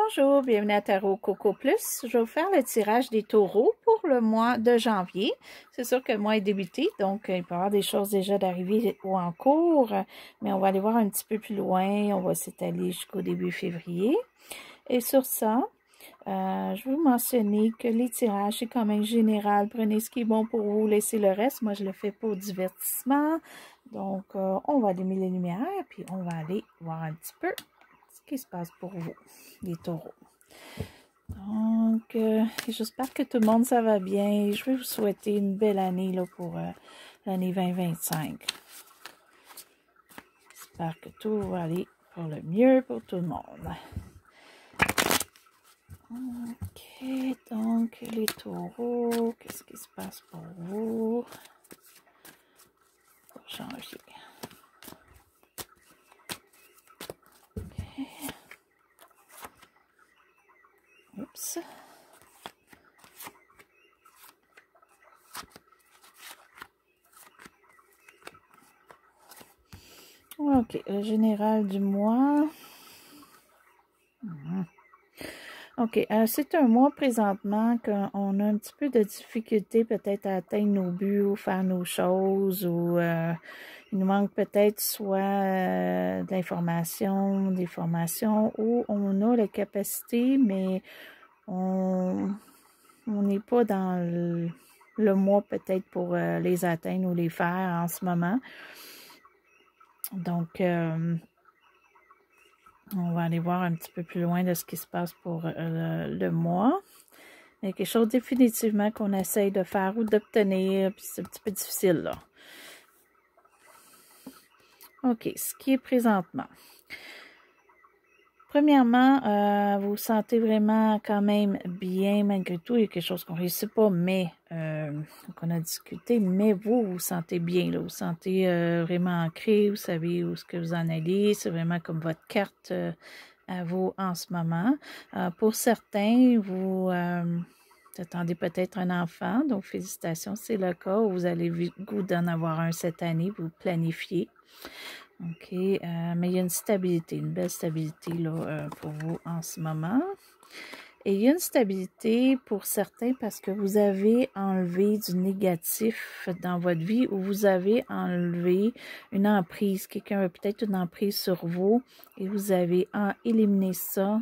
Bonjour, bienvenue à Tarot Coco Plus. Je vais vous faire le tirage des taureaux pour le mois de janvier. C'est sûr que le mois est débuté, donc il peut y avoir des choses déjà d'arriver ou en cours, mais on va aller voir un petit peu plus loin. On va s'étaler jusqu'au début février. Et sur ça, je vais vous mentionner que les tirages, c'est quand même général. Prenez ce qui est bon pour vous, laissez le reste. Moi, je le fais pour divertissement. Donc, on va allumer les lumières, puis on va aller voir un petit peu ce qui se passe pour vous, les taureaux. Donc, j'espère que tout le monde, ça va bien. Je vais vous souhaiter une belle année là, pour l'année 2025. J'espère que tout va aller pour le mieux pour tout le monde. Ok, donc les taureaux, qu'est-ce qui se passe pour vous pour janvier? Ok. Oups. Ok, le général du mois. OK, c'est un mois présentement qu'on a un petit peu de difficulté peut-être à atteindre nos buts ou faire nos choses ou il nous manque peut-être soit de l'information, des formations ou on a la capacité mais on n'est pas dans le mois peut-être pour les atteindre ou les faire en ce moment. Donc, on va aller voir un petit peu plus loin de ce qui se passe pour le mois. Il y a quelque chose définitivement qu'on essaye de faire ou d'obtenir, puis c'est un petit peu difficile là. OK, ce qui est présentement. Premièrement, vous vous sentez vraiment quand même bien malgré tout. Il y a quelque chose qu'on ne réussit pas, mais qu'on a discuté, mais vous vous sentez bien. Là, vous vous sentez vraiment ancré, vous savez où est-ce que vous en allez. C'est vraiment comme votre carte à vous en ce moment. Pour certains, vous attendez peut-être un enfant, donc félicitations, c'est le cas. Vous avez le goût d'en avoir un cette année, vous planifiez. OK, mais il y a une stabilité, une belle stabilité là, pour vous en ce moment. Et il y a une stabilité pour certains parce que vous avez enlevé du négatif dans votre vie ou vous avez enlevé une emprise. Quelqu'un a peut-être une emprise sur vous et vous avez éliminé ça.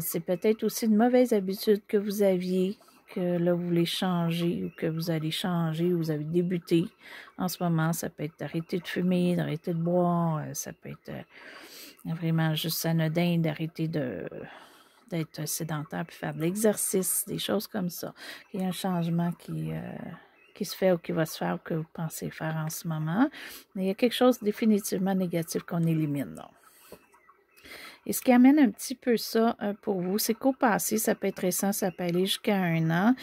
C'est peut-être aussi une mauvaise habitude que vous aviez, que là, vous voulez changer ou que vous allez changer ou vous avez débuté en ce moment. Ça peut être d'arrêter de fumer, d'arrêter de boire. Ça peut être vraiment juste anodin d'arrêter d'être sédentaire puis faire de l'exercice, des choses comme ça. Il y a un changement qui se fait ou qui va se faire ou que vous pensez faire en ce moment. Mais il y a quelque chose définitivement négatif qu'on élimine, là. Et ce qui amène un petit peu ça pour vous, c'est qu'au passé, ça peut être récent, ça peut aller jusqu'à 1 an,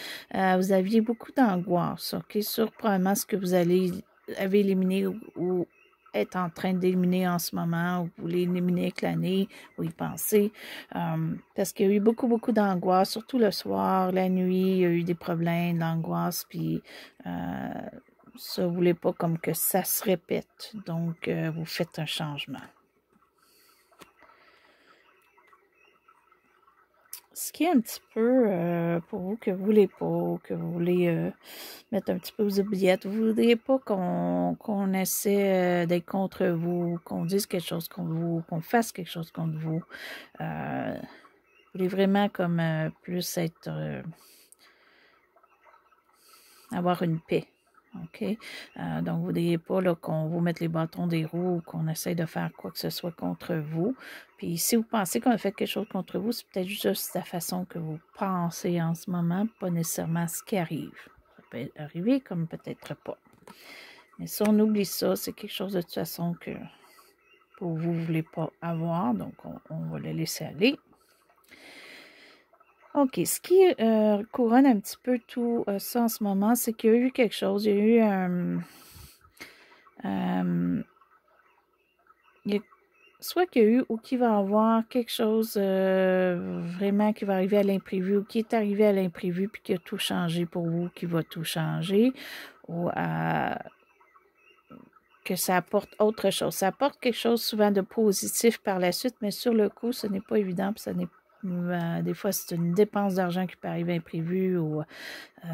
vous aviez beaucoup d'angoisse, OK, sur probablement ce que vous avez éliminé ou êtes en train d'éliminer en ce moment, ou vous voulez éliminer avec l'année, ou y penser, parce qu'il y a eu beaucoup d'angoisse, surtout le soir, la nuit, il y a eu des problèmes, d'angoisse, puis ça, vous voulez pas comme que ça se répète, donc vous faites un changement. Ce qui est un petit peu pour vous que vous voulez pas, que vous voulez mettre un petit peu aux oubliettes, vous ne voudriez pas qu'on essaie d'être contre vous, qu'on dise quelque chose contre vous, qu'on fasse quelque chose contre vous. Vous voulez vraiment comme plus être, avoir une paix. OK? Donc, vous ne voudriez pas qu'on vous mette les bâtons des roues ou qu'on essaye de faire quoi que ce soit contre vous. Puis, si vous pensez qu'on a fait quelque chose contre vous, c'est peut-être juste la façon que vous pensez en ce moment, pas nécessairement ce qui arrive. Ça peut arriver comme peut-être pas. Mais si on oublie ça, c'est quelque chose de toute façon que pour vous, vous ne voulez pas avoir. Donc, on va le laisser aller. OK, ce qui couronne un petit peu tout ça en ce moment, c'est qu'il y a eu quelque chose, il y a eu soit qu'il y a eu ou qu'il va y avoir quelque chose vraiment qui va arriver à l'imprévu ou qui est arrivé à l'imprévu puis qui a tout changé pour vous, qui va tout changer ou que ça apporte autre chose. Ça apporte quelque chose souvent de positif par la suite, mais sur le coup, ce n'est pas évident puis ce n'est Des fois, c'est une dépense d'argent qui peut arriver imprévue ou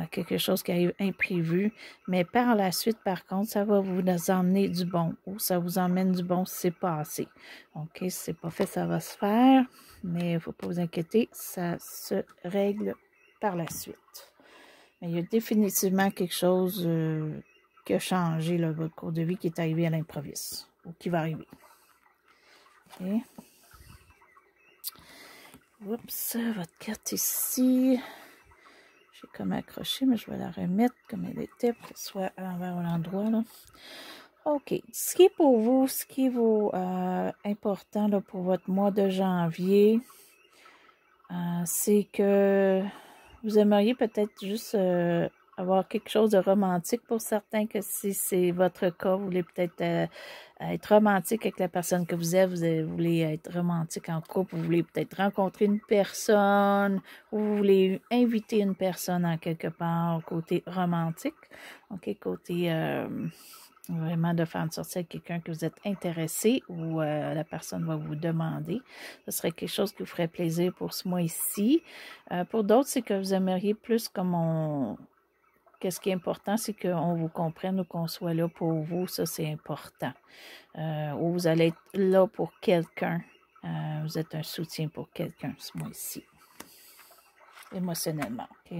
quelque chose qui arrive imprévu. Mais par la suite, par contre, ça va vous emmener du bon ou ça vous emmène du bon si c'est pas assez. OK, si c'est pas fait, ça va se faire. Mais il ne faut pas vous inquiéter, ça se règle par la suite. Mais il y a définitivement quelque chose qui a changé là, votre cours de vie qui est arrivé à l'improviste ou qui va arriver. OK. Oups, votre carte ici. J'ai comme accroché, mais je vais la remettre comme elle était pour qu'elle soit envers l'endroit. Là. OK. Ce qui est pour vous, ce qui est important là, pour votre mois de janvier, c'est que vous aimeriez peut-être juste avoir quelque chose de romantique pour certains, que si c'est votre cas, vous voulez peut-être être romantique avec la personne que vous êtes, vous voulez être romantique en couple, vous voulez peut-être rencontrer une personne, ou vous voulez inviter une personne en quelque part, côté romantique, OK, côté vraiment de faire une sortie avec quelqu'un que vous êtes intéressé ou la personne va vous demander. Ce serait quelque chose qui vous ferait plaisir pour ce mois-ci. Pour d'autres, c'est que vous aimeriez plus comme Qu'est-ce qui est important, c'est qu'on vous comprenne ou qu'on soit là pour vous. Ça, c'est important. Ou vous allez être là pour quelqu'un. Vous êtes un soutien pour quelqu'un ce mois-ci. Émotionnellement, OK?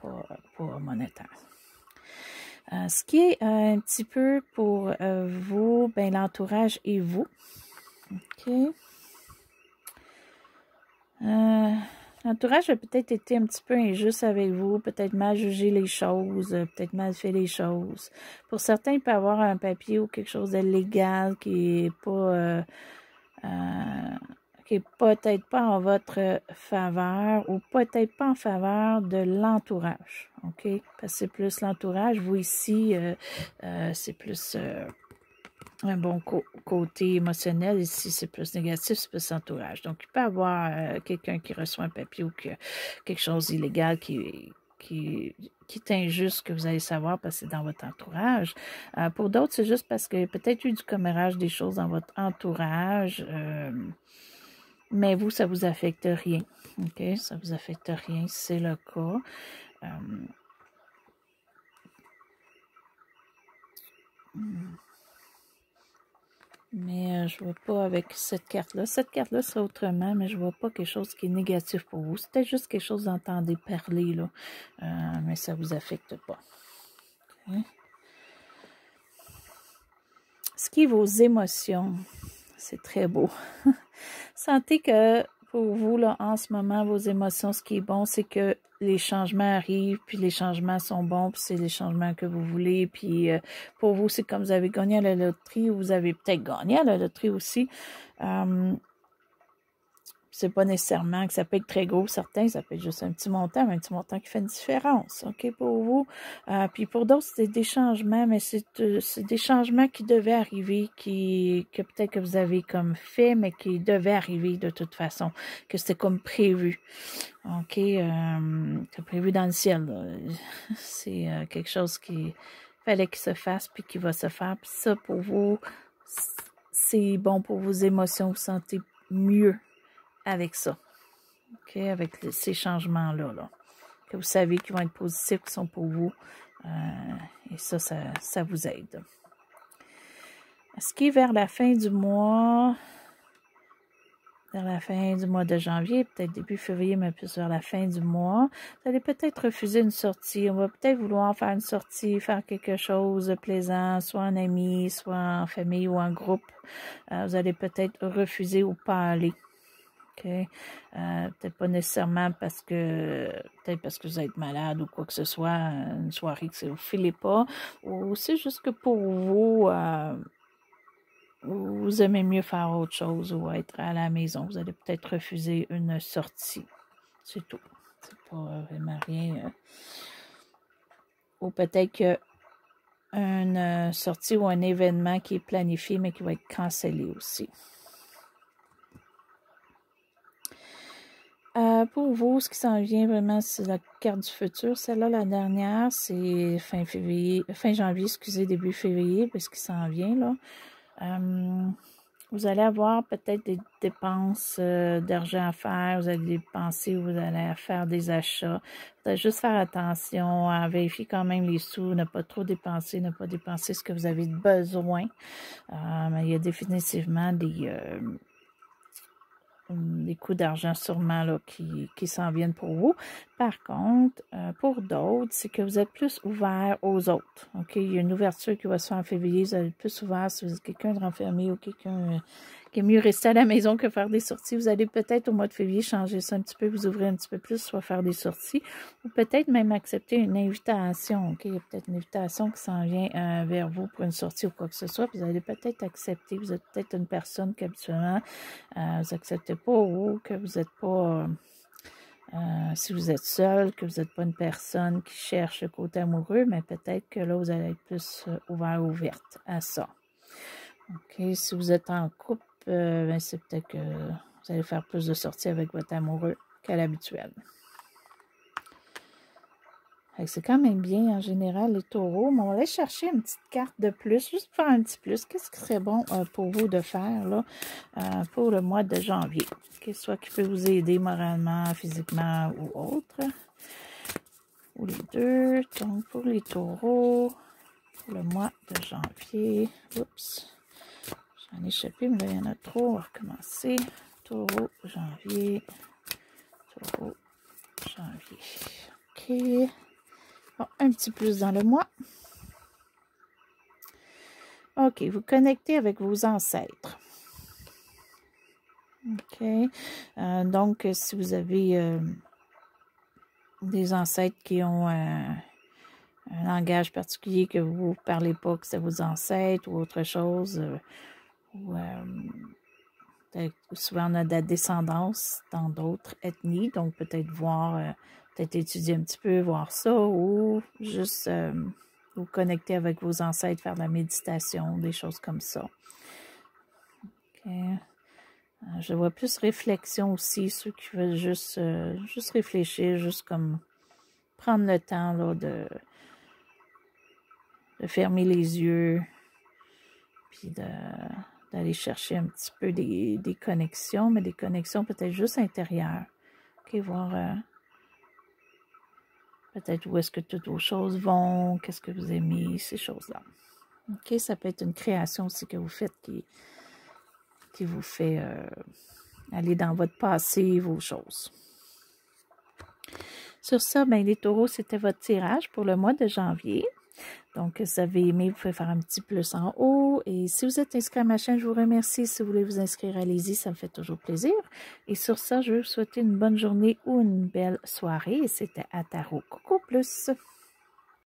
Pas monétaire. Ce qui est un petit peu pour vous, ben, l'entourage et vous. OK. L'entourage a peut-être été un petit peu injuste avec vous, peut-être mal jugé les choses, peut-être mal fait les choses. Pour certains, il peut y avoir un papier ou quelque chose de légal qui est peut-être pas en votre faveur ou peut-être pas en faveur de l'entourage, OK? Parce que c'est plus l'entourage. Vous ici, c'est plus un bon côté émotionnel. Ici, c'est plus négatif, c'est plus l'entourage. Donc, il peut y avoir quelqu'un qui reçoit un papier ou quelque chose d'illégal qui est injuste que vous allez savoir parce que c'est dans votre entourage. Pour d'autres, c'est juste parce qu'il y a peut-être eu du commérage des choses dans votre entourage. Mais vous, ça ne vous affecte rien. OK? Ça ne vous affecte rien si c'est le cas. Mais je ne vois pas avec cette carte-là. Cette carte-là serait autrement, mais je ne vois pas quelque chose qui est négatif pour vous. C'est peut-être juste quelque chose d'entendre parler, là. Mais ça ne vous affecte pas. Okay? Ce qui est vos émotions, c'est très beau. Sentez que pour vous, là, en ce moment, vos émotions, ce qui est bon, c'est que les changements arrivent, puis les changements sont bons, puis c'est les changements que vous voulez. Puis pour vous, c'est comme vous avez gagné à la loterie, ou vous avez peut-être gagné à la loterie aussi. C'est pas nécessairement que ça peut être très gros, certains, ça peut être juste un petit montant, mais un petit montant qui fait une différence, OK, pour vous. Puis pour d'autres, c'est des changements, mais c'est des changements qui devaient arriver, que peut-être que vous avez comme fait, mais qui devaient arriver de toute façon, que c'était comme prévu. OK, c'est prévu dans le ciel, là. C'est quelque chose qui fallait qu'il se fasse, puis qui va se faire. Puis ça, pour vous, c'est bon pour vos émotions, vous sentez mieux avec ça, OK, avec ces changements-là, là, que vous savez qu'ils vont être positifs, qui sont pour vous, et ça vous aide. Ce qui est vers la fin du mois de janvier, peut-être début février, mais plus vers la fin du mois, vous allez peut-être refuser une sortie. On va peut-être vouloir faire une sortie, faire quelque chose de plaisant, soit en amis, soit en famille ou en groupe. Vous allez peut-être refuser ou pas aller. OK. Peut-être pas nécessairement peut-être parce que vous êtes malade ou quoi que ce soit, une soirée que vous ne filez pas, ou c'est juste que pour vous, vous aimez mieux faire autre chose ou être à la maison. Vous allez peut-être refuser une sortie. C'est tout. C'est pas vraiment rien. Ou peut-être qu'une sortie ou un événement qui est planifié, mais qui va être cancellé aussi. Pour vous, ce qui s'en vient vraiment, c'est la carte du futur. Celle-là, la dernière, c'est fin janvier, début février, parce qu'il s'en vient, là. Vous allez avoir peut-être des dépenses d'argent à faire, vous allez dépenser, vous allez faire des achats. Vous allez juste faire attention à vérifier quand même les sous, ne pas trop dépenser, ne pas dépenser ce que vous avez besoin. Mais il y a définitivement des coûts d'argent sûrement là, qui s'en viennent pour vous. Par contre, pour d'autres, c'est que vous êtes plus ouvert aux autres. OK? Il y a une ouverture qui va se faire en février. Vous allez être plus ouvert si vous êtes quelqu'un de renfermé ou quelqu'un qui est mieux rester à la maison que faire des sorties. Vous allez peut-être au mois de février changer ça un petit peu, vous ouvrir un petit peu plus, soit faire des sorties, ou peut-être même accepter une invitation. OK? Il y a peut-être une invitation qui s'en vient vers vous pour une sortie ou quoi que ce soit. Vous allez peut-être accepter. Vous êtes peut-être une personne qu'habituellement vous n'acceptez pas ou que vous n'êtes pas, si vous êtes seul, que vous n'êtes pas une personne qui cherche le côté amoureux, mais peut-être que là, vous allez être plus ouvert ou ouverte à ça. OK, si vous êtes en couple, ben c'est peut-être que vous allez faire plus de sorties avec votre amoureux qu'à l'habituel. C'est quand même bien en général les taureaux, mais on va aller chercher une petite carte de plus, juste pour faire un petit plus. Qu'est-ce qui serait bon pour vous de faire là pour le mois de janvier? Okay, soit qui peut vous aider moralement, physiquement ou autre. Ou les deux. Donc pour les taureaux, pour le mois de janvier. Oups, j'en ai échappé, mais là il y en a trop. On va recommencer. Taureau, janvier. Taureau, janvier. OK. Bon, un petit plus dans le mois. OK, vous connectez avec vos ancêtres. OK. Donc, si vous avez des ancêtres qui ont un langage particulier que vous ne parlez pas, que c'est vos ancêtres ou autre chose, souvent on a de la descendance dans d'autres ethnies, donc peut-être voir, peut-être étudier un petit peu, voir ça, ou juste vous connecter avec vos ancêtres, faire de la méditation, des choses comme ça. OK. Je vois plus réflexion aussi, ceux qui veulent juste réfléchir, juste comme prendre le temps là, de fermer les yeux, puis d'aller chercher un petit peu des connexions, mais des connexions peut-être juste intérieures. OK, voir peut-être où est-ce que toutes vos choses vont, qu'est-ce que vous aimez, ces choses-là. OK, ça peut être une création aussi que vous faites qui vous fait aller dans votre passé, vos choses. Sur ça, ben, les taureaux, c'était votre tirage pour le mois de janvier. Donc, si vous avez aimé, vous pouvez faire un petit plus en haut. Et si vous êtes inscrit à ma chaîne, je vous remercie. Si vous voulez vous inscrire, allez-y, ça me fait toujours plaisir. Et sur ça, je vais vous souhaiter une bonne journée ou une belle soirée. Et c'était à Tarot Coco Plus.